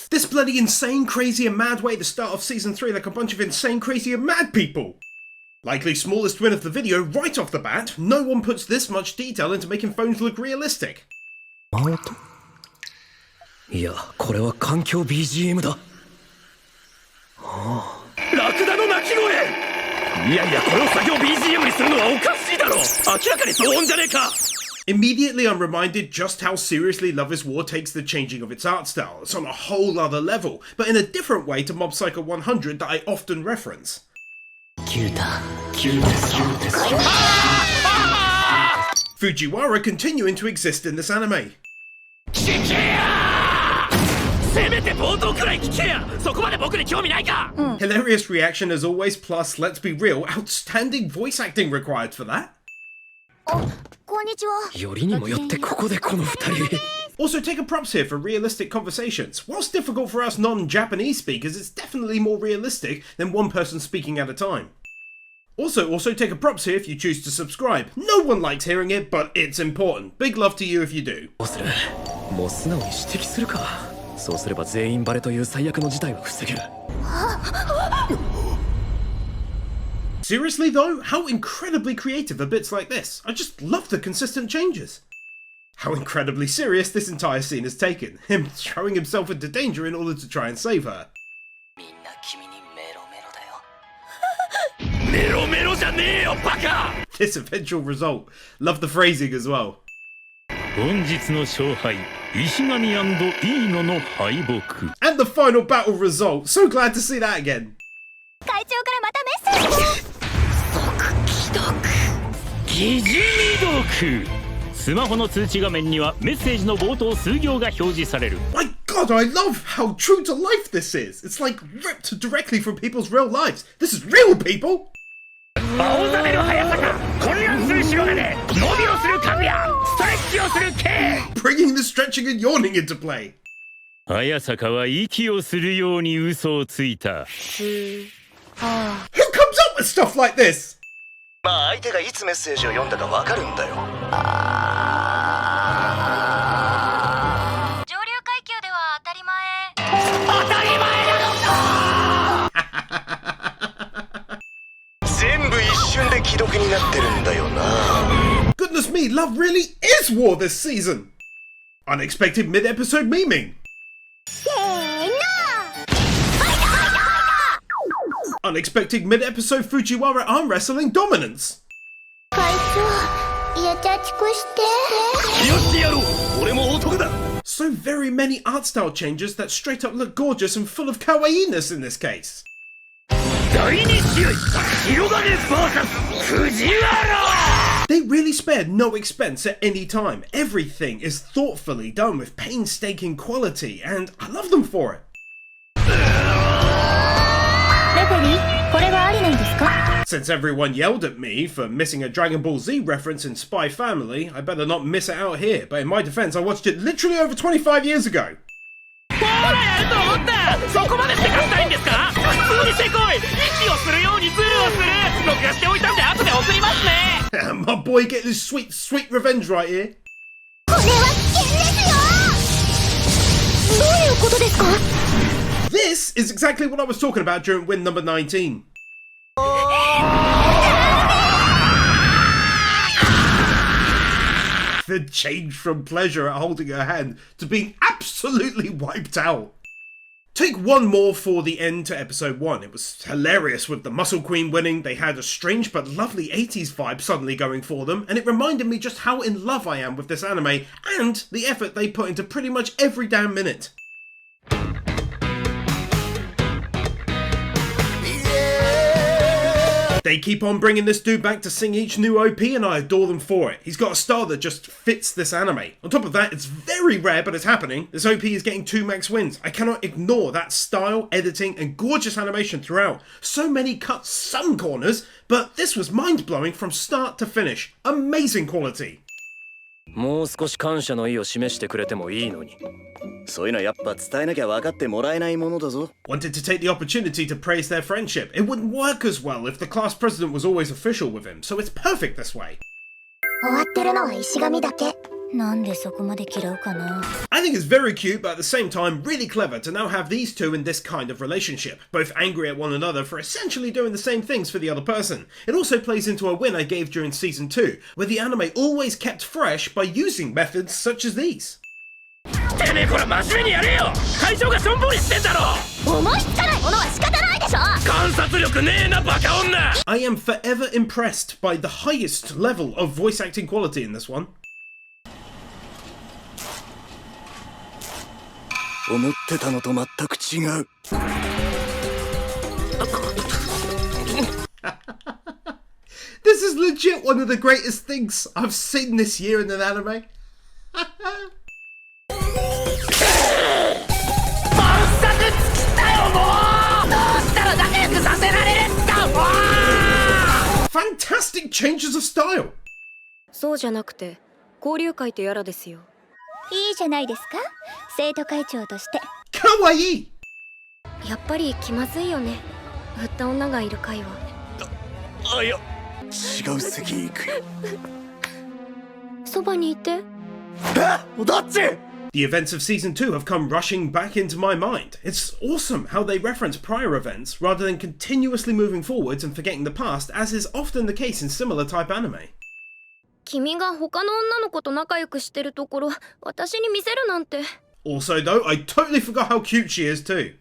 This bloody insane, crazy and mad way to start off season 3 like a bunch of insane, crazy and mad people. Likely smallest win of the video right off the bat, no one puts this much detail into making phones look realistic. いや、これは環境 BGM だ。ラクダの鳴き声。いやいや、これを作業 BGM にするのはおかしいだろ。明らかに騒音じゃねえか。Immediately I'm reminded just how seriously Love is War takes the changing of its art style. It's on a whole other level, but in a different way to Mob Psycho 100 that I often reference. Fujiwara continuing to exist in this anime. Hilarious reaction as always, plus, let's be real, outstanding voice acting required for that. Also, take a props here for realistic conversations. Whilst difficult for us non-Japanese speakers, it's definitely more realistic than one person speaking at a time. Also take a props here if you choose to subscribe. No one likes hearing it, but it's important. Big love to you if you do. Seriously though, how incredibly creative are bits like this? I just love the consistent changes. How incredibly serious this entire scene is taken, him throwing himself into danger in order to try and save her. This eventual result. Love the phrasing as well. And the final battle result. So glad to see that again. My god, I love how true to life this is. It's like ripped directly from people's real lives. This is real, people! Bringing the stretching and yawning into play. Who comes up with stuff like this? Goodness me, Love really is war this season! Unexpected mid-episode memeing. Unexpected mid-episode Fujiwara arm wrestling dominance. So very many art style changes that straight up look gorgeous and full of kawaii-ness in this case. They really spared no expense at any time. Everything is thoughtfully done with painstaking quality, and I love them for it. Since everyone yelled at me for missing a Dragon Ball Z reference in Spy Family, I better not miss it out here, but in my defense I watched it literally over 25 years ago. My boy getting his sweet revenge right here. This is exactly what I was talking about during win number 19. The change from pleasure at holding her hand to being absolutely wiped out. Take one more for the end to episode 1. It was hilarious with the Muscle Queen winning. They had a strange but lovely 80s vibe suddenly going for them, and it reminded me just how in love I am with this anime and the effort they put into pretty much every damn minute. They keep on bringing this dude back to sing each new OP and I adore them for it. He's got a style that just fits this anime. On top of that, it's very rare but it's happening. This OP is getting 2 max wins. I cannot ignore that style, editing and gorgeous animation throughout. So many cuts, some corners, but this was mind-blowing from start to finish. Amazing quality. Wanted to take the opportunity to praise their friendship. It wouldn't work as well if the class president was always official with him, so it's perfect this way. I think it's very cute, but at the same time really clever to now have these two in this kind of relationship, both angry at one another for essentially doing the same things for the other person. It also plays into a win I gave during season 2, where the anime always kept fresh by using methods such as these. I am forever impressed by the highest level of voice acting quality in this one. This is legit one of the greatest things I've seen this year in an anime. Fantastic changes of style. そうじゃなくて交流会とやらですよ。いいじゃないですか、生徒会長として。かわいい。やっぱり気まずいよね、振った女がいる会は。いや、違う席行くよ。そばにいて。どっち？The events of season 2 have come rushing back into my mind. It's awesome how they reference prior events rather than continuously moving forwards and forgetting the past, as is often the case in similar type anime. 君が他の女の子と仲良くしてるところ、私に見せるなんて。Also though, I totally forgot how cute she is too.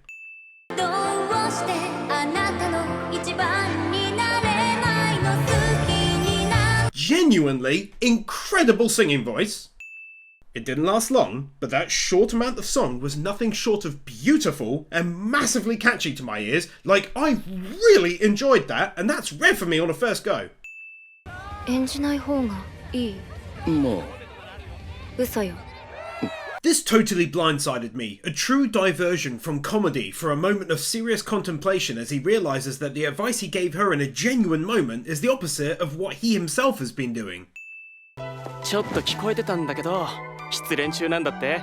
Genuinely incredible singing voice. It didn't last long, but that short amount of song was nothing short of beautiful and massively catchy to my ears. Like, I really enjoyed that, and that's rare for me on a first go. 演じない方がいい。もう。嘘よ。This totally blindsided me, a true diversion from comedy for a moment of serious contemplation as he realises that the advice he gave her in a genuine moment is the opposite of what he himself has been doing. ちょっと聞こえてたんだけど、失恋中なんだって。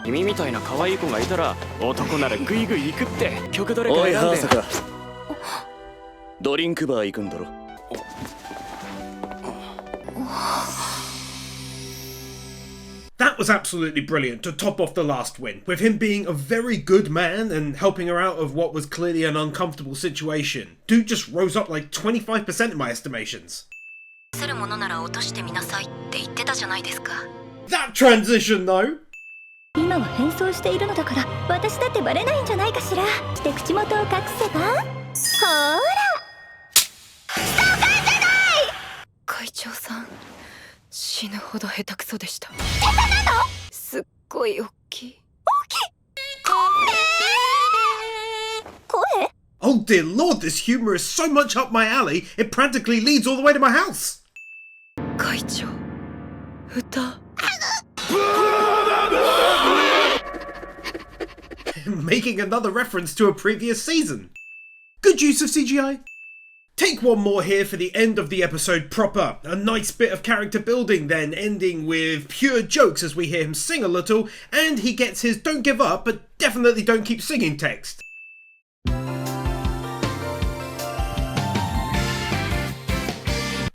君みたいな可愛い子がいたら男ならグイグイ行くって曲どれか選んで。おい、ハーサカ。ドリンクバー行くんだろ。That was absolutely brilliant to top off the last win, with him being a very good man and helping her out of what was clearly an uncomfortable situation. Dude just rose up like 25% in my estimations. That transition though! 今は変装しているのだから、私だってバレないんじゃないかしら。して口元を隠せば。ほーら。ストーカーじゃない！会長さん、死ぬほど下手くそでした。下手なの？すっごい大きい。大きい。声？ Oh dear lord, this humour is so much up my alley, it practically leads all the way to my house! 会長、歌。Making another reference to a previous season. Good use of CGI. Take one more here for the end of the episode proper. A nice bit of character building then, ending with pure jokes as we hear him sing a little, and he gets his don't give up but definitely don't keep singing text.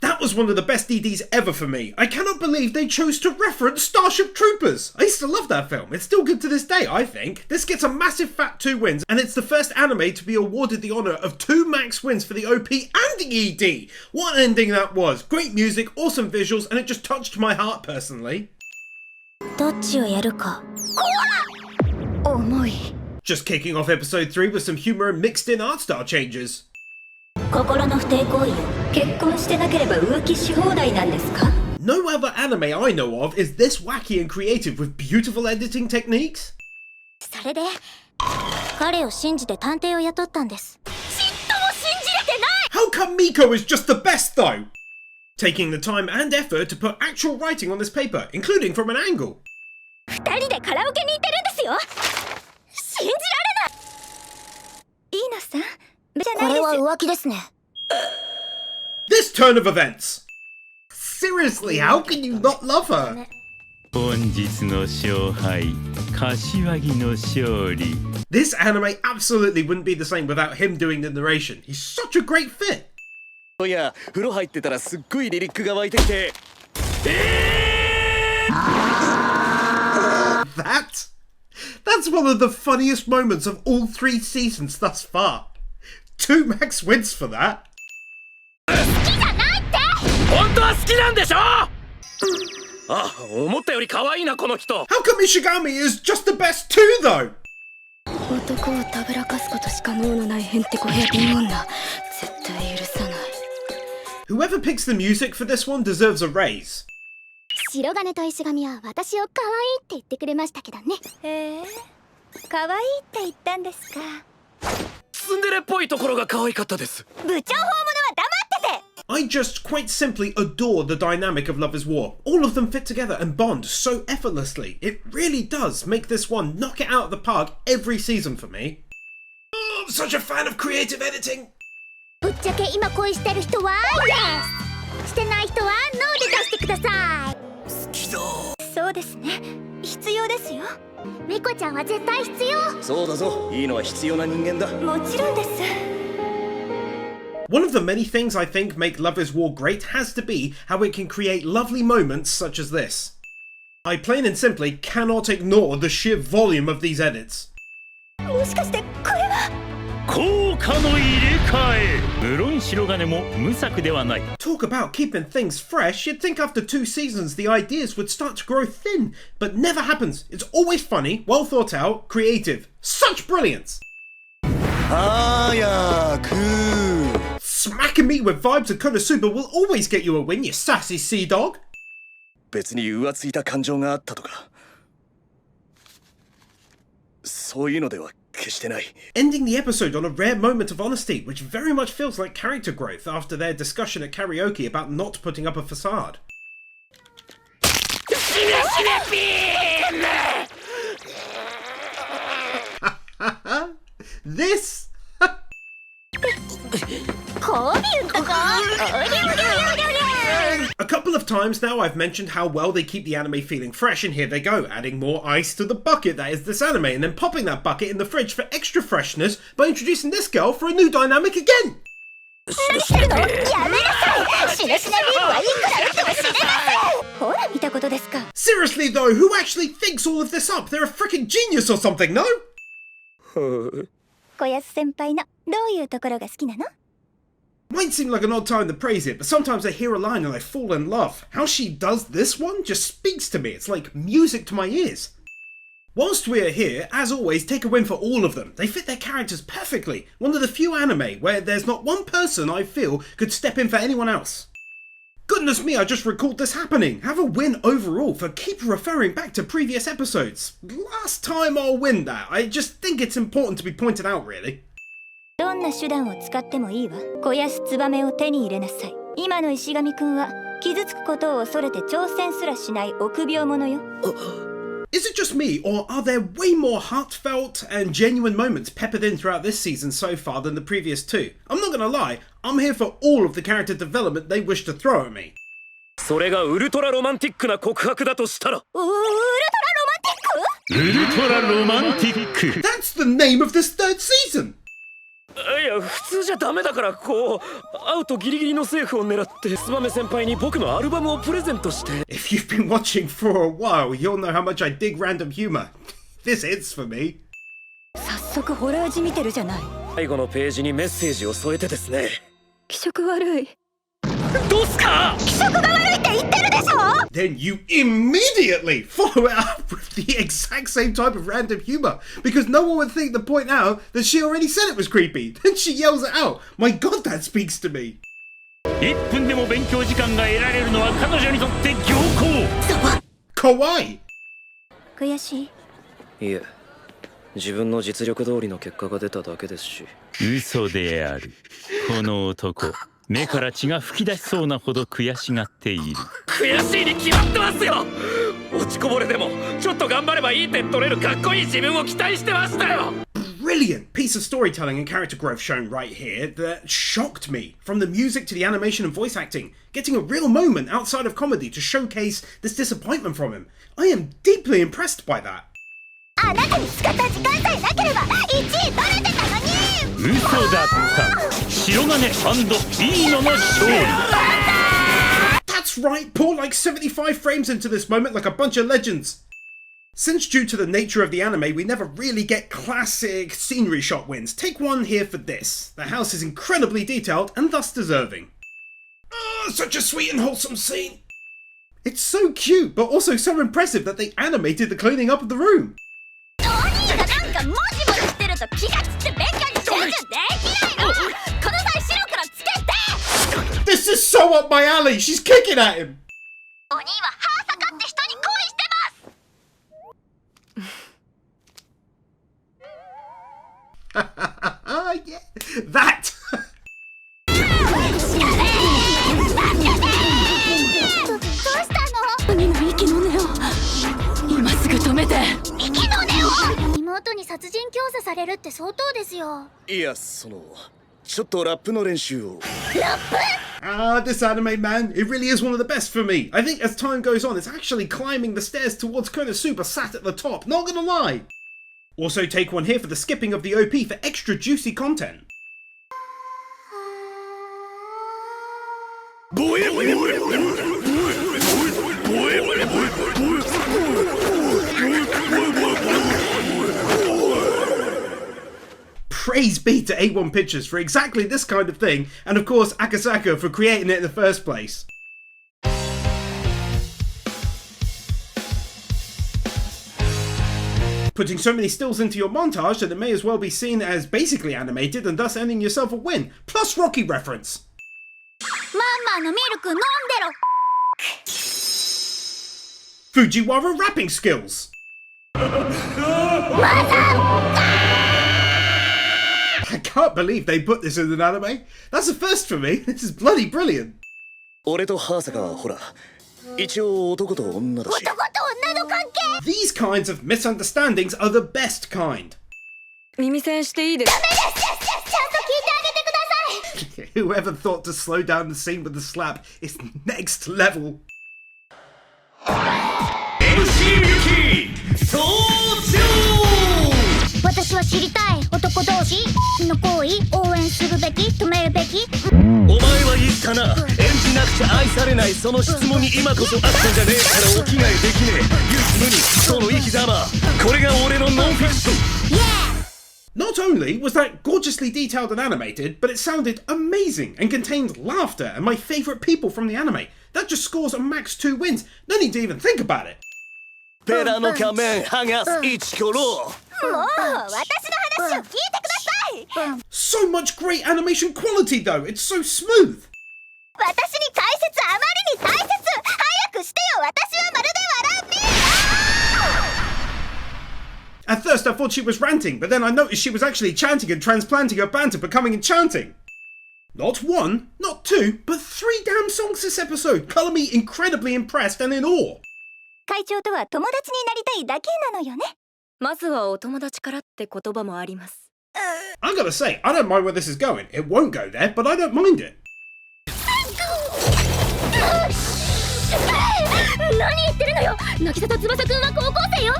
That was one of the best DDs ever for me. I cannot believe they chose to reference Starship Troopers. I used to love that film. It's still good to this day, I think. This gets a massive fat 2 wins, and it's the first anime to be awarded the honour of 2 max wins for the OP and the ED. What an ending that was. Great music, awesome visuals, and it just touched my heart personally. どっちをやるか。重い。 Just kicking off episode 3 with some humour and mixed in art style changes. 心の不貞行為を結婚してなければ浮気し放題なんですか？ No other anime I know of is this wacky and creative with beautiful editing techniques. それで彼を信じて探偵を雇ったんです。ちっとも信じれてない！ How come Miko is just the best though? Taking the time and effort to put actual writing on this paper, including from an angle. 二人でカラオケに行ってるんですよ。信じられない。いいのさ。これは浮気ですね。 This turn of events. Seriously, how can you not love her? 本日の勝敗、柏木の勝利。 This anime absolutely wouldn't be the same without him doing the narration. He's such a great fit. いや、風呂入ってたらすっごいリリックが湧いてきて。That's one of the funniest moments of all 3 seasons thus far. 2 max wins for that. 本当は好きなんでしょあ、思ったより可愛いなこの人 How come Ishigami is just the best too though? 男をたぶらかすことしか能のないへんてこヘビー女絶対許さない Whoever picks the music for this one deserves a raise. 白金と石神は私を可愛いって言ってくれましたけどね。へえ、可愛いって言ったんですか。ツンデレっぽいところが可愛かったです。部長法務のは黙ってて。I just quite simply adore the dynamic of Love is War. All of them fit together and bond so effortlessly. It really does make this one knock it out of the park every season for me. Oh, I'm such a fan of creative editing. ぶっちゃけ今恋してる人は Yes。してない人は No で出してください。好きだ。そうですね。必要ですよ。ミコちゃんは絶対必要。そうだぞ。いいのは必要な人間だ。もちろんです。One of the many things I think make Love is War great has to be how it can create lovely moments such as this. I plain and simply cannot ignore the sheer volume of these edits. もしかしてこれは効果の入れ替え無論白金も無策ではない Talk about keeping things fresh, you'd think after 2 seasons the ideas would start to grow thin, but never happens. It's always funny, well thought out, creative. Such brilliance! Smacking me with vibes of Konosuba will always get you a win, you sassy sea dog. 別に浮ついた感情があったとかそういうのでは決してない Ending the episode on a rare moment of honesty, which very much feels like character growth after their discussion at karaoke about not putting up a facade. This? A couple of times now I've mentioned how well they keep the anime feeling fresh, and here they go, adding more ice to the bucket that is this anime, and then popping that bucket in the fridge for extra freshness by introducing this girl for a new dynamic again! Seriously though, who actually thinks all of this up? They're a freaking genius or something, no? 小安先輩のどういうところが好きなの Might seem like an odd time to praise it, but sometimes I hear a line and I fall in love. How she does this one just speaks to me. It's like music to my ears. Whilst we're here, as always, take a win for all of them. They fit their characters perfectly. One of the few anime where there's not one person I feel could step in for anyone else. Goodness me, I just recalled this happening. Have a win overall for keep referring back to previous episodes. Last time I'll win that. I just think it's important to be pointed out, really. どんな手段を使ってもいいわ。小安ツバメを手に入れなさい。今の石神くんは傷つくことを恐れて挑戦すらしない臆病者よ。Is it just me, or are there way more heartfelt and genuine moments peppered in throughout this season so far than the previous 2? I'm not gonna lie, I'm here for all of the character development they wish to throw at me. それがウルトラロマンティックな告白だとしたらウルトラロマンティック？ウルトラロマンティック That's the name of this 3rd season! いや普通じゃダメだからこう会うとギリギリのセーフを狙ってスバメ先輩に僕のアルバムをプレゼントして If you've been watching for a while, you'll know how much I dig random humor. This hits for me. 早速ホラー字見てるじゃない。最後のページにメッセージを添えてですね。気色悪い。どうすか？気色が悪いって言ってるでしょ Then you immediately follow it up with the exact same type of random humor, because no one would think to point out that she already said it was creepy. Then she yells it out. My god, that speaks to me. 1分でも勉強時間が得られるのは彼女にとって良好 Kawaii! 悔しいいえ自分の実力通りの結果が出ただけですし嘘であるこの男目から血が吹き出しそうなほど悔しがっている悔しいに決まってますよ落ちこぼれでもちょっと頑張ればいい点取れるかっこいい自分を期待してましたよ Brilliant piece of storytelling and character growth shown right here that shocked me. From the music to the animation and voice acting, getting a real moment outside of comedy to showcase this disappointment from him. I am deeply impressed by that. あなたに使った時間さえなければ1位取れてたのに嘘だった白金&いいのの勝利 That's right, pour like 75 frames into this moment like a bunch of legends. Since due to the nature of the anime, we never really get classic scenery shot wins, take one here for this. The house is incredibly detailed and thus deserving. Oh, such a sweet and wholesome scene. It's so cute, but also so impressive that they animated the cleaning up of the room. This is so up my alley, she's kicking at him. Yeah, that. This anime, man, it really is one of the best for me. I think as time goes on, it's actually climbing the stairs towards Konosuba sat at the top, not gonna lie. Also take one here for the skipping of the OP for extra juicy content. Praise be to A1 Pictures for exactly this kind of thing, and of course Akasaka for creating it in the first place. Putting so many stills into your montage that it may as well be seen as basically animated and thus earning yourself a win, plus Rocky reference. Fujiwara rapping skills. I can't believe they put this in an anime. That's a first for me. This is bloody brilliant. These kinds of misunderstandings are the best kind. Whoever thought to slow down the scene with the slap is next level. Not only was that gorgeously detailed and animated, but it sounded amazing and contained laughter and my favourite people from the anime. That just scores a max 2 wins. No need to even think about it. So much great animation quality though, it's so smooth. At first I thought she was ranting, but then I noticed she was actually chanting and transplanting her banter, becoming enchanting. Not 1, not 2, but 3 damn songs this episode colour me incredibly impressed and in awe. I gotta say, I don't mind where this is going. It won't go there, but I don't mind it.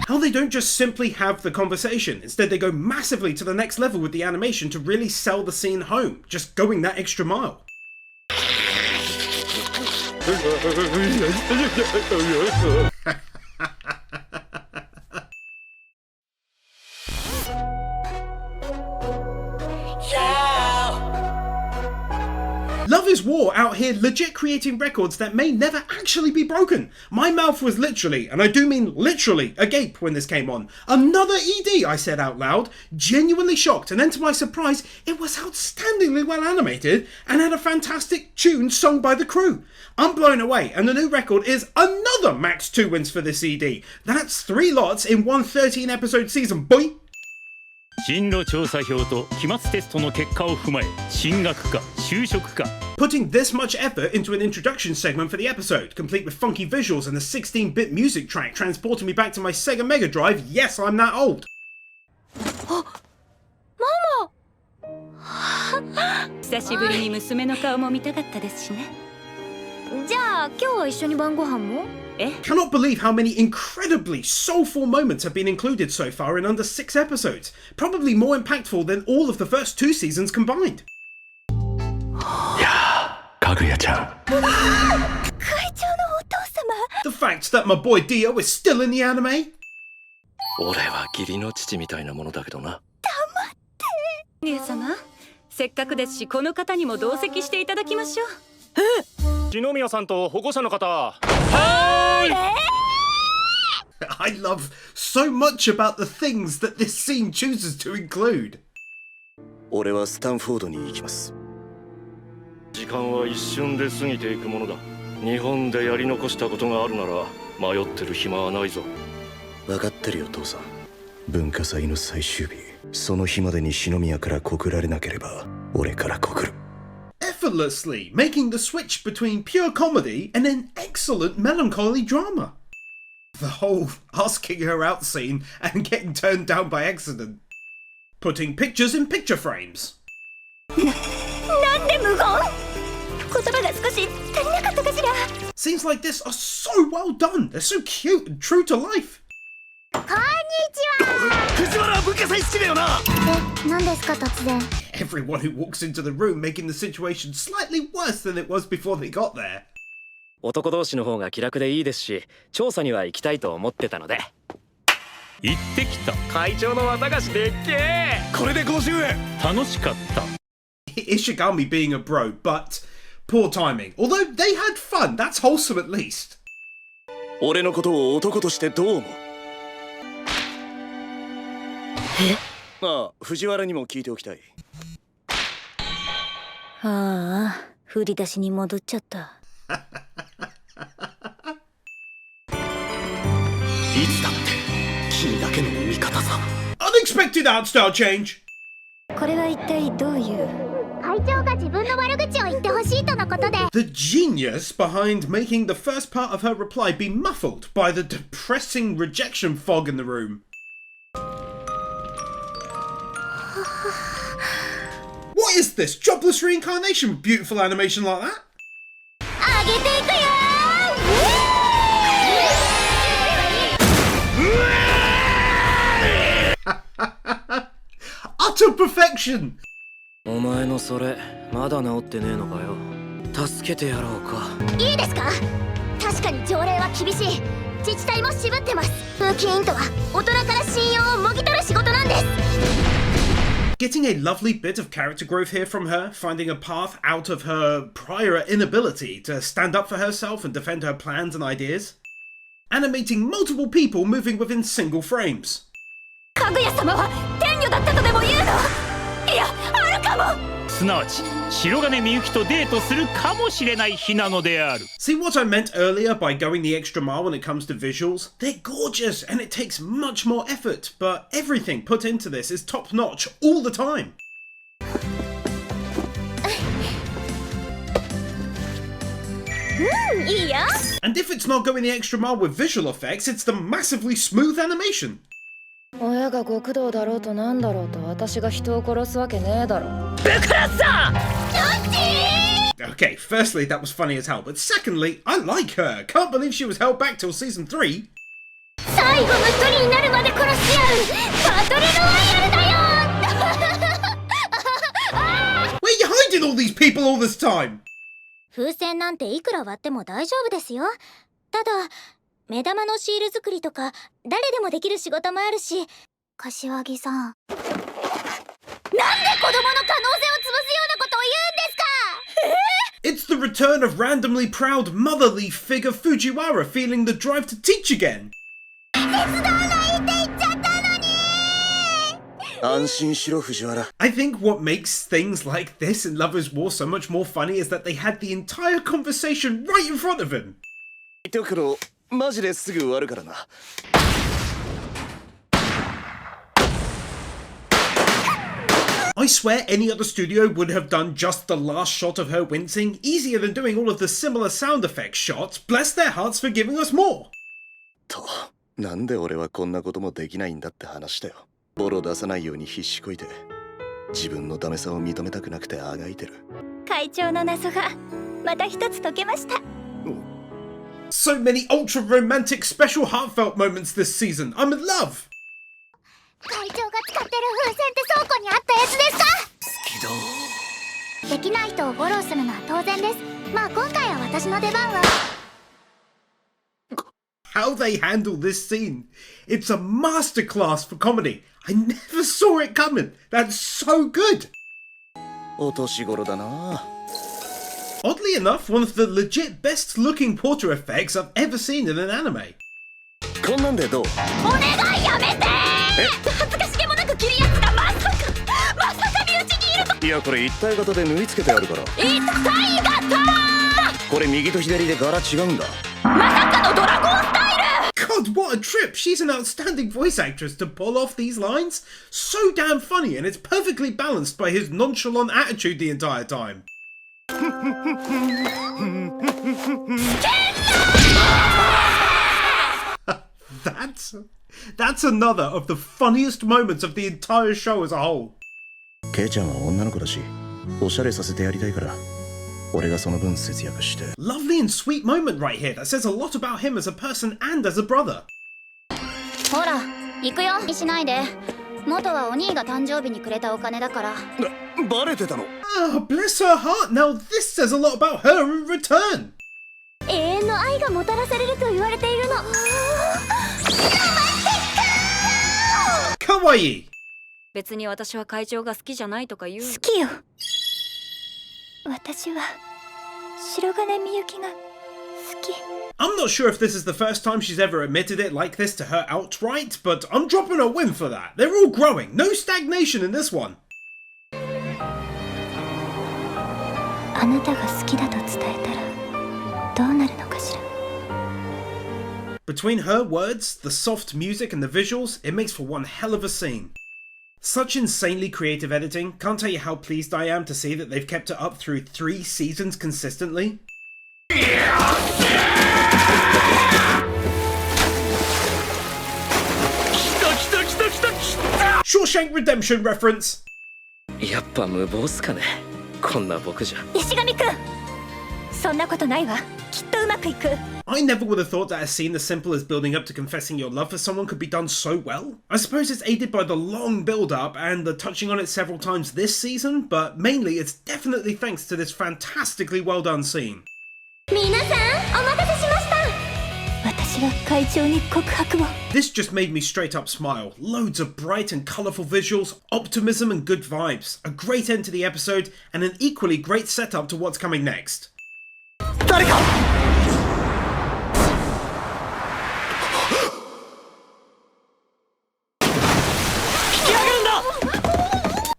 How they don't just simply have the conversation, instead they go massively to the next level with the animation to really sell the scene home, just going that extra mile. Love is War out here legit creating records that may never actually be broken. My mouth was literally, and I do mean literally, agape when this came on. Another ED, I said out loud, genuinely shocked, and then to my surprise, it was outstandingly well animated and had a fantastic tune sung by the crew. I'm blown away, and the new record is another max 2 wins for this ED. That's 3 lots in one 13 episode season, boy! 進路調査票と期末テストの結果を踏まえ進学か就職か Putting this much effort into an introduction segment for the episode, complete with funky visuals and a 16-bit music track transporting me back to my Sega Mega Drive. Yes, I'm that old. Mama! 久しぶりに娘の顔も見たかったですしね。じゃあ今日は一緒に晩ご飯も？ Cannot believe how many incredibly soulful moments have been included so far in under 6 episodes. Probably more impactful than all of the first 2 seasons combined. The fact that my boy Dio is still in the anime. 俺は義理の父みたいなものだけどな。姉様、せっかくですしこの方にも同席していただきましょう。篠宮さんと保護者の方。I love so much about the things that this scene chooses to include. 俺はスタンフォードに行きます。時間は一瞬で過ぎていくものだ。日本でやり残したことがあるなら迷ってる暇はないぞ。分かってるよ父さん。文化祭の最終日、その日までに篠宮から告られなければ俺から告る。Effortlessly making the switch between pure comedy and an excellent melancholy drama. The whole asking her out scene and getting turned down by accident. Putting pictures in picture frames. なんで無言？言葉が少し足りなかったかしら。 Scenes like this are so well done. They're so cute and true to life. こんにちは。藤原文化祭好きだよな。何ですか突然。 Everyone who walks into the room making the situation slightly worse than it was before they got there. 男同士の方が気楽でいいですし、調査には行きたいと思ってたので。行ってきた。会長の綿菓子でっけえ。これで50円。楽しかった。 Ishigami being a bro, but poor timing. Although they had fun, that's wholesome at least. 俺のことを男としてどう思う？ああ、藤原にも聞いておきたい。ああ、振り出しに戻っちゃった。いつだって君だけの味方さ。 Unexpected art style change. これは一体どういう？会長が自分の悪口を言ってほしいとのことで。 The genius behind making the first part of her reply be muffled by the depressing rejection fog in the room. What is this? Jobless reincarnation with beautiful animation like that? 上げていくよ。 Utter perfection. お前のそれまだ治ってねえのかよ。助けてやろうか。いいですか？確かに条例は厳しい。自治体も渋ってます。風紀委員とは大人から信用をもぎ取る仕事なんです。 Getting a lovely bit of character growth here from her, finding a path out of her prior inability to stand up for herself and defend her plans and ideas. Animating multiple people moving within single frames. かぐや様は天女だったとでも言うの？いや、あるかも。すなわち白金みゆきとデートするかもしれない日なのである。 See what I meant earlier by going the extra mile when it comes to visuals? They're gorgeous and it takes much more effort, but everything put into this is top notch all the time. And if it's not going the extra mile with visual effects, it's the massively smooth animation. 親が極道だろうとなんだろうと私が人を殺すわけねえだろ。 Okay, firstly, that was funny as hell, but secondly, I like her. Can't believe she was held back till season 3. 最後の一人になるまで殺し合うバトルロワイヤルだよ。 Where are you hiding all these people all this time? 風船なんていくら割っても大丈夫ですよ。ただ目玉のシール作りとか誰でもできる仕事もあるし。柏木さん、なんで子供の可能性を潰すようなことを言うんですか？ It's the return of randomly proud motherly figure Fujiwara feeling the drive to teach again. 手伝わないって言っちゃったのに。安心しろ藤原。 I think what makes things like this in Lovers War so much more funny is that they had the entire conversation right in front of him. だけどマジですぐ終わるからな。I swear any other studio would have done just the last shot of her wincing easier than doing all of the similar sound effects shots. Bless their hearts for giving us more. と、なんで俺はこんなこともできないんだって話だよ。ボロ出さないように必死こいて、自分のダメさを認めたくなくてあがいてる。会長の謎がまた一つ解けました。So many ultra romantic special heartfelt moments this season. I'm in love. 会長が使ってる風船って倉庫にあったやつですか？好きだ。できない人をフォローするのは当然です。まあ今回は私の出番は。how they handle this scene. It's a masterclass for comedy. I never saw it coming. That's so good. Oddly enough, one of the legit best looking porter effects I've ever seen in an anime. お願いやめて恥ずかしげもなく切るやつがまさか身内にいると。いやこれ一体型で縫い付けてあるから一体型これ右と左で柄違うんだまさかのドラゴンスタイル God, what a trip! She's an outstanding voice actress to pull off these lines. So damn funny, and it's perfectly balanced by his nonchalant attitude the entire time. That's another of the funniest moments of the entire show as a whole. ケイちゃんは女の子だし、おしゃれさせてやりたいから、俺がその分節約して。Lovely and sweet moment right here that says a lot about him as a person and as a brother. ほら、行くよ。しないで。元はお兄が誕生日にくれたお金だから。バレてたの。Ah, bless her heart. Now this says a lot about her in return. 永遠の愛がもたらされると言われているの。Kawaii. 別に私は会長が好きじゃないとか言う。好きよ。私は白金みゆきが好き。I'm not sure if this is the first time she's ever admitted it like this to her outright, but I'm dropping a win for that. They're all growing. No stagnation in this one. あなたが好きだと伝えたらどうなるのかしら。Between her words, the soft music and the visuals, it makes for one hell of a scene. Such insanely creative editing. Can't tell you how pleased I am to see that they've kept it up through 3 seasons consistently. Shawshank Redemption reference. やっぱ無謀っすかね。こんな僕じゃ。石上くん、そんなことないわ。きっとうまくいく。I never would have thought that a scene as simple as building up to confessing your love for someone could be done so well. I suppose it's aided by the long build-up and the touching on it several times this season, but mainly it's definitely thanks to this fantastically well done scene. 皆さん、お待たせしました。私が会長に告白を。This just made me straight up smile. Loads of bright and colourful visuals, optimism and good vibes. A great end to the episode, and an equally great setup to what's coming next. 誰か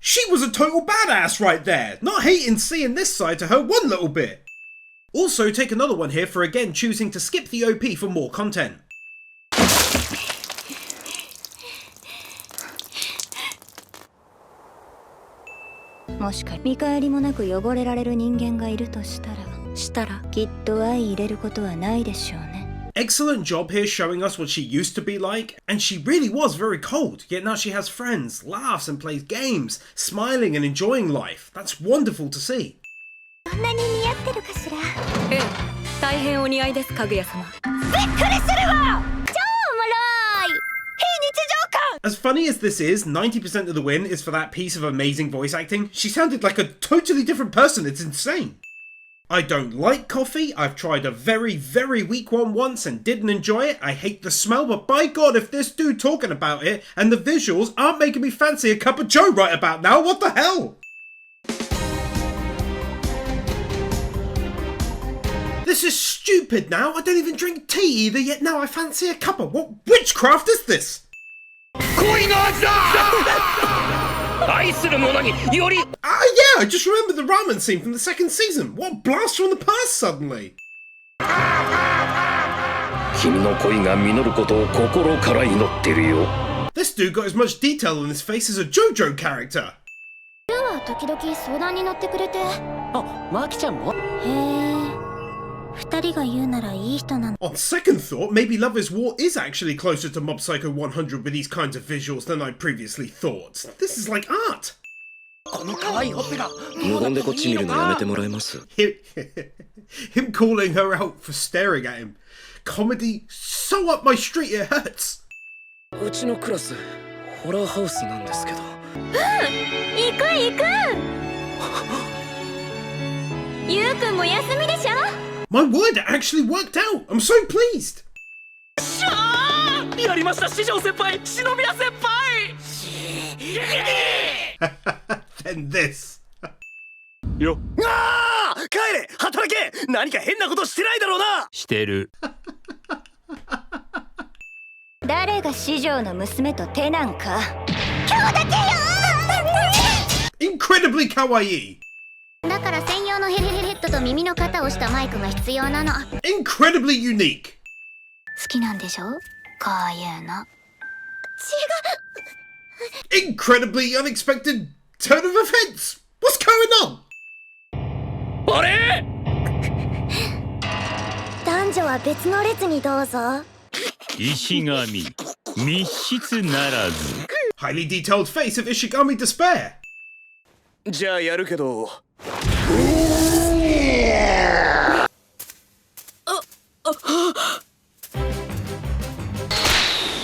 She was a total badass right there. Not hating seeing this side to her one little bit. Also, take another one here for again choosing to skip the OP for more content. もしか見返りもなく汚れられる人間がいるとしたらきっと相入れることはないでしょうね。Excellent job here showing us what she used to be like, and she really was very cold, yet now she has friends, laughs and plays games, smiling and enjoying life. That's wonderful to see. そんなに似合ってるかしら。ええ、大変お似合いです、かぐや様。びっくりするわ。超おもろい。非日常感。As funny as this is, 90% of the win is for that piece of amazing voice acting. She sounded like a totally different person, it's insane. I don't like coffee, I've tried a very, very weak one once and didn't enjoy it. I hate the smell, but by God, if this dude talking about it and the visuals aren't making me fancy a cup of joe right about now, what the hell? This is stupid now. I don't even drink tea either, yet now I fancy a cuppa. What witchcraft is this? Ah yeah, I just remembered the ramen scene from the 2nd season. What blast from the past suddenly? 君の恋が実ることを心から祈ってるよ。 This dude got as much detail on his face as a JoJo character. ルーは時々相談に乗ってくれて。あ、マキちゃんも？へえ。二人が言うならいい人なの。 On second thought, maybe Love is War is actually closer to Mob Psycho 100 with these kinds of visuals than I previously thought. This is like art. この可愛いほっぺが無言でこっち見るのやめてもらえます？ Him calling her out for staring at him. Comedy so up my street it hurts. うちのクラスホラーハウスなんですけど。行く行く。ゆうくんも休みでしょ？ My word, it actually worked out. I'm so pleased. やりました師匠先輩、篠宮先輩。Then this. よああ、帰れ、働け。何か変なことしてないだろうな。してる。誰が師匠の娘と手なんか。今日だけよ。 Incredibly kawaii. だから専用のヘッドと耳の型をしたマイクが必要なの。 Incredibly unique. 好きなんでしょ、こういうの。違う。 Incredibly unexpected turn of events. What's going on? あれ。男女は別の列にどうぞ。石神、密室ならず。 Highly detailed face of Ishigami despair. じゃあやるけど。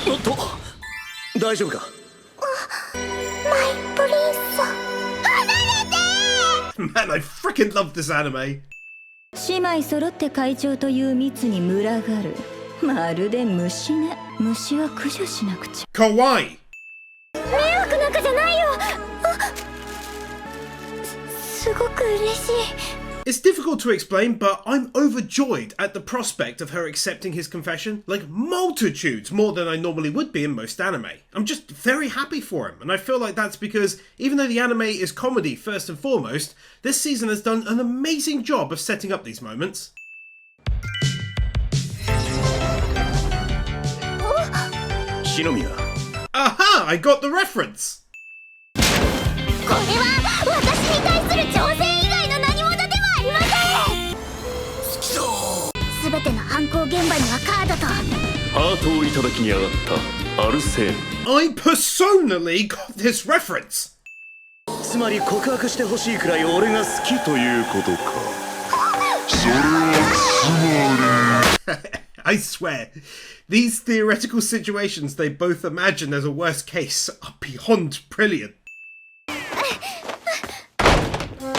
おっと、大丈夫か。マイプリンス。離れて。 Man, I freaking love this anime. 姉妹揃って会長という蜜に群がる。まるで虫ね。虫は駆除しなくちゃ。 Kawaii. 迷惑なんかじゃないよ。すごく嬉しい。 It's difficult to explain, but I'm overjoyed at the prospect of her accepting his confession, like multitudes more than I normally would be in most anime. I'm just very happy for him, and I feel like that's because even though the anime is comedy first and foremost, this season has done an amazing job of setting up these moments. Aha! I got the reference! これは私に対する挑戦以外の何者でもありません。全ての犯行現場にはカードとハートをいただきに上がったアルセーヌ。 I personally got this reference! つまり告白してほしいくらい俺が好きということか。I swear, these theoretical situations they both imagine as a worst case are beyond brilliant.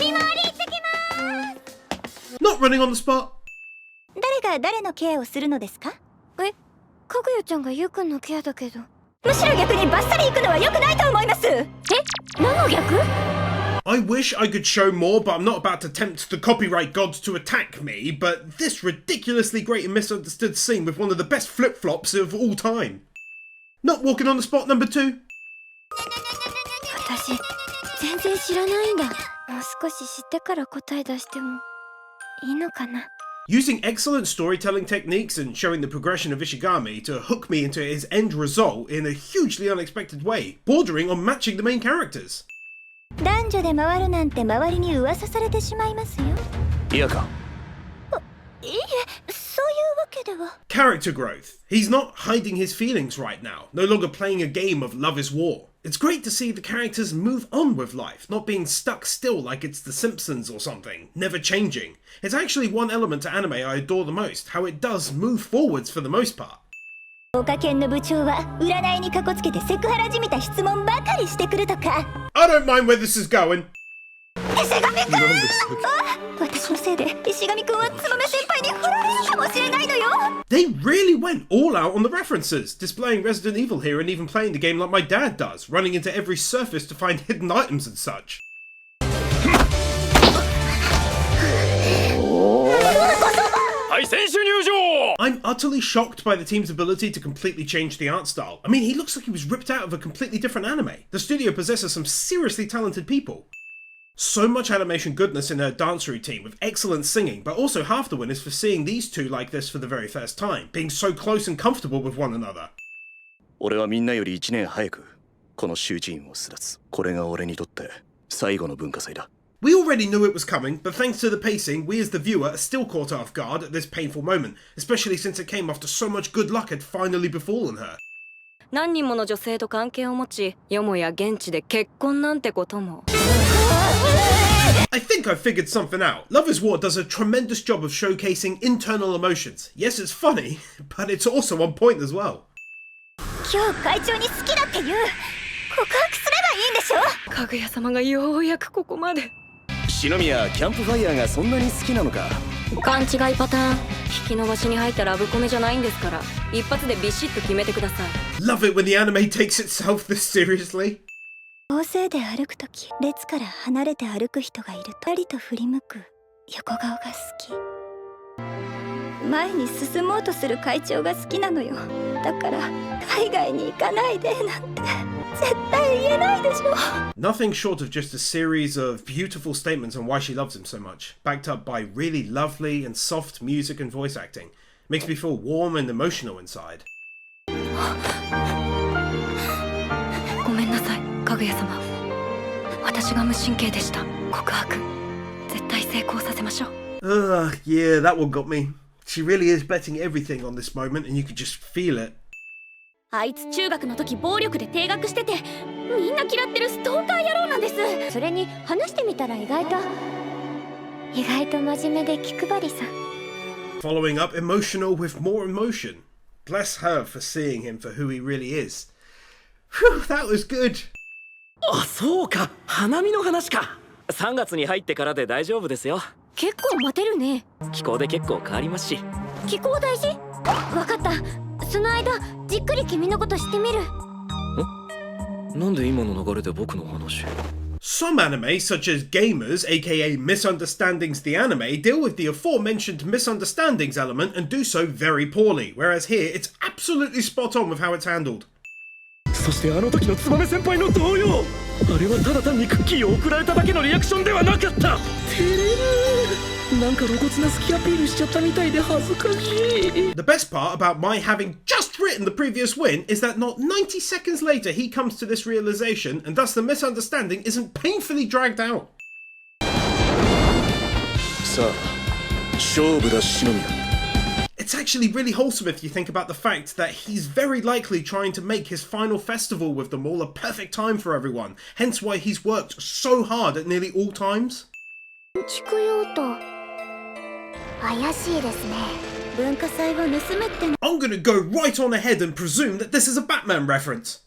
見回り行ってきます。 Not running on the spot. 誰が誰のケアをするのですか。え、かぐやちゃんがゆうくんのケアだけど。むしろ逆にバッサリ行くのは良くないと思います。え、何の逆。 I wish I could show more, but I'm not about to tempt the copyright gods to attack me, but this ridiculously great and misunderstood scene with one of the best flip-flops of all time. Not walking on the spot number 2. 私全然知らないんだ。もう少し知ってから答え出してもいいのかな。 Using excellent storytelling techniques and showing the progression of Ishigami to hook me into his end result in a hugely unexpected way, bordering on matching the main characters. 男女で回るなんて周りに噂されてしまいますよ。嫌か。いいえ、そういうわけでは。 Character growth. He's not hiding his feelings right now, no longer playing a game of love is war. It's great to see the characters move on with life, not being stuck still like it's The Simpsons or something, never changing. It's actually one element to anime I adore the most, how it does move forwards for the most part. 岡県の部長は占いにかこつけてセクハラじみた質問ばかりしてくるとか。 I don't mind where this is going. 石上くん、私のせいで石上くんはつばめ先輩に振られるかもしれないのよ。 They really went all out on the references, displaying Resident Evil here and even playing the game like my dad does, running into every surface to find hidden items and such. I'm utterly shocked by the team's ability to completely change the art style. I mean, he looks like he was ripped out of a completely different anime. The studio possesses some seriously talented people. So much animation goodness in her dance routine with excellent singing, but also half the win is for seeing these two like this for the very first time, being so close and comfortable with one another. 俺はみんなより1年早くこの囚人院を巣立つ。これが俺にとって最後の文化祭だ。 We already knew it was coming, but thanks to the pacing, we as the viewer are still caught off guard at this painful moment, especially since it came after so much good luck had finally befallen her. 何人もの女性と関係を持ち、よもや現地で結婚なんてことも。 I think I've figured something out. Love is War does a tremendous job of showcasing internal emotions. Yes, it's funny, but it's also on point as well. 今日会長に好きだって言う。告白すればいいんでしょ。かぐや様がようやくここまで。篠宮、キャンプファイヤーがそんなに好きなのか。勘違いパターン。聞き逃しに入ったラブコメじゃないんですから、一発でビシッと決めてください。 Love it when the anime takes itself this seriously. 大勢で歩くとき、列から離れて歩く人がいるとパリと振り向く横顔が好き。前に進もうとする会長が好きなのよ。だから海外に行かないでなんて絶対言えないでしょ。 Nothing short of just a series of beautiful statements on why she loves him so much, backed up by really lovely and soft music and voice acting. Makes me feel warm and emotional inside. ごめんなさい、かぐや様。私が無神経でした。告白絶対成功させましょう。 Yeah, that one got me. She really is betting everything on this moment, and you could just feel it. あいつ中学の時暴力で停学してて、みんな嫌ってるストーカー野郎なんです。それに話してみたら意外と真面目で気配りさ。 Following up emotional with more emotion. Bless her for seeing him for who he really is. Whew, that was good. あ、そうか、花見の話か。3月に入ってからで大丈夫ですよ。結構待てるね。気候で結構変わりますし。気候大事。わかった。その間じっくり君のこと知ってみる。なんで今の流れで僕の話。 Some anime, such as Gamers, aka Misunderstandings the Anime, deal with the aforementioned misunderstandings element and do so very poorly, whereas here it's absolutely spot on with how it's handled. そしてあの時のつばめ先輩の動揺、あれはただ単にクッキーを送られただけのリアクションではなかった。照れる。なんか露骨な好きアピールしちゃったみたいで恥ずかしい。 The best part about my having just written the previous win is that not 90 seconds later he comes to this realization, and thus the misunderstanding isn't painfully dragged out. さあ、勝負だ篠宮。 It's actually really wholesome if you think about the fact that he's very likely trying to make his final festival with them all a perfect time for everyone, hence why he's worked so hard at nearly all times. 聞くようと怪しいですね。文化祭を盗めって。 I'm gonna go right on ahead and presume that this is a Batman reference.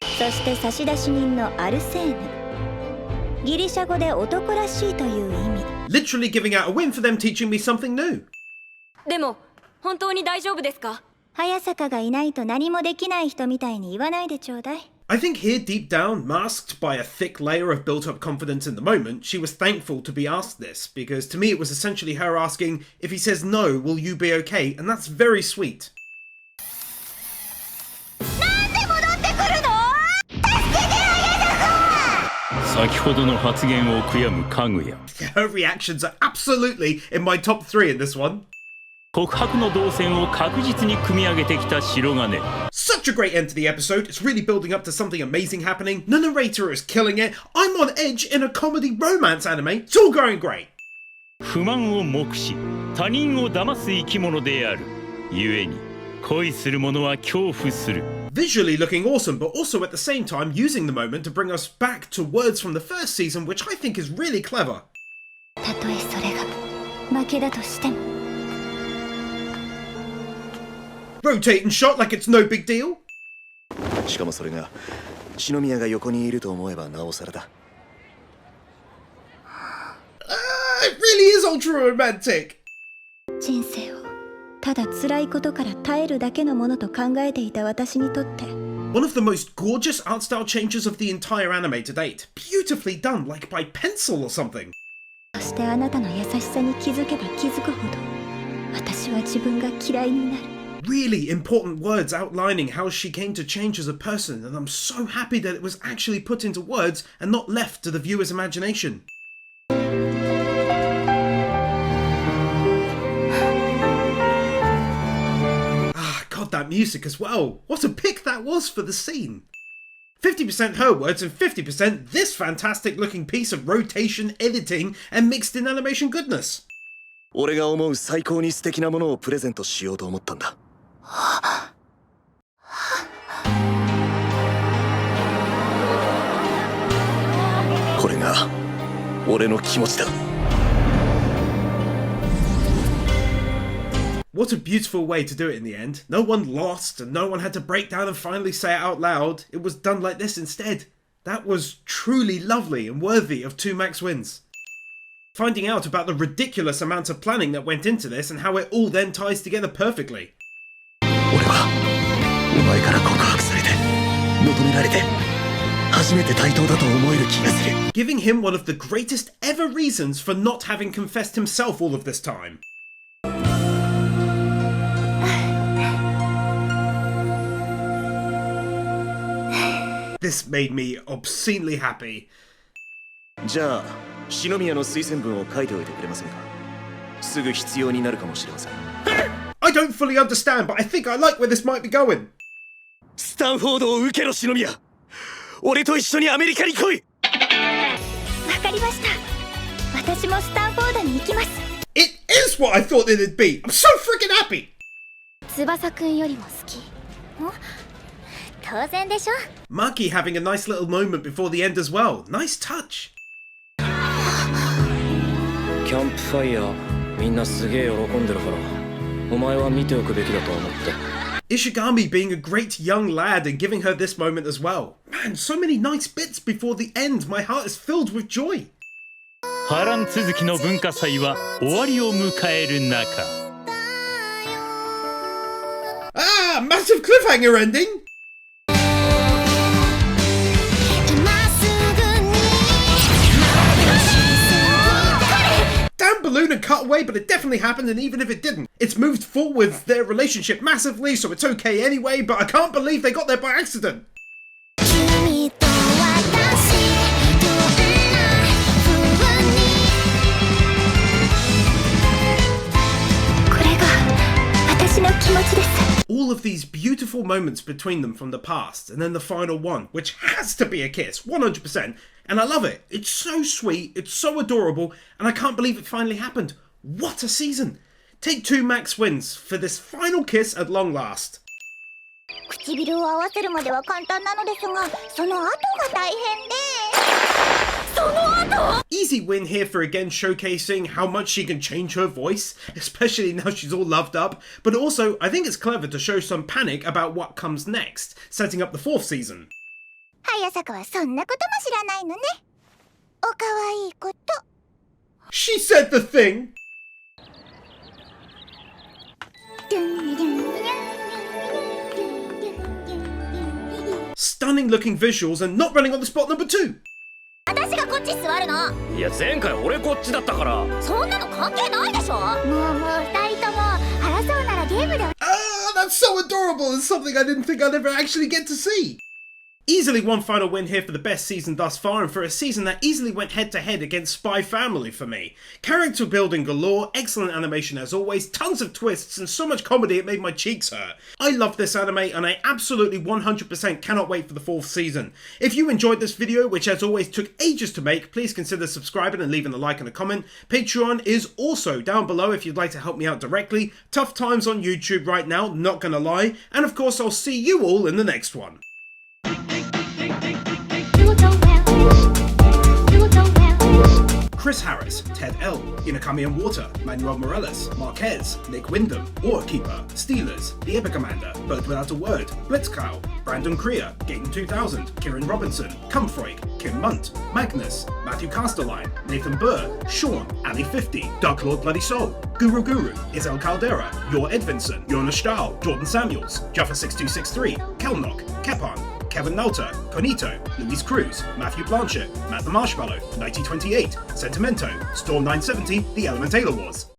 そして差出人のアルセーヌ、ギリシャ語で男らしいという意味。 Literally giving out a win for them teaching me something new. でも本当に大丈夫ですか？早坂がいないと何もできない人みたいに言わないでちょうだい。 I think here, deep down, masked by a thick layer of built-up confidence in the moment, she was thankful to be asked this, because to me it was essentially her asking, if he says no, will you be okay? And that's very sweet. なんで戻ってくるの？助けてあげるぞ！先ほどの発言を悔やむかぐや。 Her reactions are absolutely in my top 3 in this one. 告白の動線を確実に組み上げてきた白金。 Such a great end to the episode. It's really building up to something amazing happening. The narrator is killing it. I'm on edge in a comedy romance anime. It's all going great. 不満を黙し、他人を騙す生き物である。故に、恋する者は恐怖する。 Visually looking awesome, but also at the same time using the moment to bring us back to words from the first season, which I think is really clever. たとえそれが負けだとしても。 Rotate and shot like it's no big deal. しかもそれが篠宮が横にいると思えばなおさらだ。It really is ultra romantic. 人生をただ辛いことから耐えるだけのものと考えていた私にとって。 One of the most gorgeous art style changes of the entire anime to date. Beautifully done, like by pencil or something. そしてあなたの優しさに気づけば気づくほど私は自分が嫌いになる。 Really important words outlining how she came to change as a person, and I'm so happy that it was actually put into words and not left to the viewer's imagination. Ah, God, that music as well. What a pick that was for the scene. 50% her words and 50% this fantastic looking piece of rotation, editing, and mixed in animation goodness. 俺が思う最高に素敵なものをプレゼントしようと思ったんだ。これが俺の気持ちだ。 What a beautiful way to do it in the end. No one lost and no one had to break down and finally say it out loud. It was done like this instead. That was truly lovely and worthy of 2 max wins. finding out about the ridiculous amount of planning that went into this and how it all then ties together perfectly. 俺はお前から告白されて求められて初めて対等だと思える気がする Giving him one of the greatest ever reasons for not having confessed himself all of this time. This made me obscenely happy. じゃあ篠宮の推薦文を書いておいてくれませんかすぐ必要になるかもしれません I don't fully understand, but I think I like where this might be going. スタンフォードを受けろ篠宮俺と一緒にアメリカに来いわかりました私もスタンフォードに行きます It is what I thought it'd be. I'm so freaking happy. 翼くんよりも好き当然でしょ Maki having a nice little moment before the end as well. Nice touch. キャンプファイヤーみんなすげえ喜んでるからお前は見ておくべきだと思って Ishigami being a great young lad and giving her this moment as well. Man, so many nice bits before the end. My heart is filled with joy. 波乱続きの文化祭は終わりを迎える中 Ah, massive cliffhanger ending. Damn balloon and cut away, but it definitely happened, and even if it didn't, it's moved forward their relationship massively, so it's okay anyway, but I can't believe they got there by accident. All of these beautiful moments between them from the past, and then the final one, which has to be a kiss, 100%, and I love it. It's so sweet, it's so adorable, and I can't believe it finally happened. What a season! Take 2 max wins for this final kiss at long last. 唇を合わせるまでは簡単なのですがその後が大変で Easy win here for again showcasing how much she can change her voice, especially now she's all loved up, but also I think it's clever to show some panic about what comes next, setting up the 4th season. 早坂はそんなことも知らないのねおかわいいこと She said the thing! Stunning looking visuals and not running on the spot number 2! 私がこっち座るのいや前回俺こっちだったからそんなの関係ないでしょもう二人とも争うならゲームで Ah, that's so adorable and something I didn't think I'd ever actually get to see! Easily one final win here for the best season thus far, and for a season that easily went head to head against Spy Family for me. Character building galore, excellent animation as always, tons of twists, and so much comedy it made my cheeks hurt. I love this anime and I absolutely 100% cannot wait for the 4th season. If you enjoyed this video, which as always took ages to make, please consider subscribing and leaving a like and a comment. Patreon is also down below if you'd like to help me out directly. Tough times on YouTube right now, not gonna lie, and of course I'll see you all in the next one. Chris Harris, Ted L, Inakami and Water, Manuel Morales, Marquez, Nick Wyndham, Warkeeper, Steelers, The Epic Commander, Bird Without a Word, Blitzkyle, Brandon Creer, Gaten 2000, Kieran Robinson, Cumfreak, Kim Munt, Magnus, Matthew Casterline, Nathan Burr, Sean, Ali50, Dark Lord Bloody Soul, Guru, Isel Caldera, Yor Edvinson, Jonas Stahl, Jordan Samuels, Jaffa6263, Kelnock, Kepan, Kevin Nalter, Conito, Luis Cruz, Matthew Blanchett, Matt the Marshmallow, 9028, Sentimento, Storm 970, The Elemental Wars.